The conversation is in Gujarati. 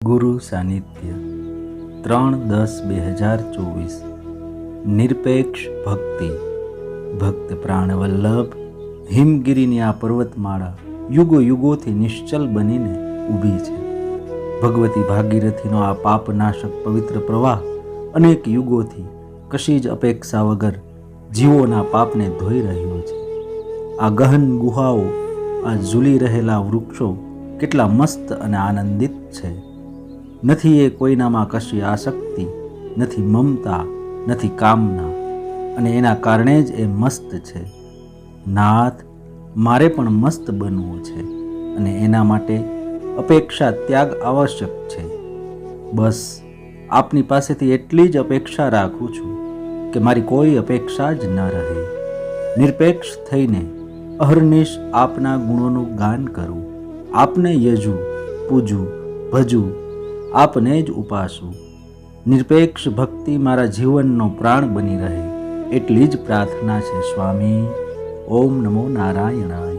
ગુરુ સાનિધ્ય 3/10/2024 નિરપેક્ષ ભક્તિ ભક્ત પ્રાણવલ્લભ હિમગીરીની આ પર્વતમાળા યુગો યુગોથી નિશ્ચલ બનીને ઊભી છે. ભગવતી ભાગીરથીનો આ પાપનાશક પવિત્ર પ્રવાહ અનેક યુગોથી કશી જ અપેક્ષા વગર જીવોના પાપને ધોઈ રહ્યો છે. આ ગહન ગુહાઓ, આ ઝૂલી રહેલા વૃક્ષો કેટલા મસ્ત અને આનંદિત છે. નથી એ કોઈનામાં કશી આસક્તિ, નથી મમતા, નથી કામના, અને એના કારણે જ એ મસ્ત છે. નાથ, મારે પણ મસ્ત બનવું છે અને એના માટે અપેક્ષા ત્યાગ આવશ્યક છે. બસ આપની પાસેથી એટલી જ અપેક્ષા રાખું છું કે મારી કોઈ અપેક્ષા જ ન રહે. નિરપેક્ષ થઈને અહર્નિશ આપના ગુણોનું ગાન કરું, આપને યજું, પૂજું, ભજું, આપને જ ઉપાસું. નિરપેક્ષ ભક્તિ મારા જીવનનો પ્રાણ બની રહે એટલી જ પ્રાર્થના છે સ્વામી. ઓમ નમો નારાયણાય.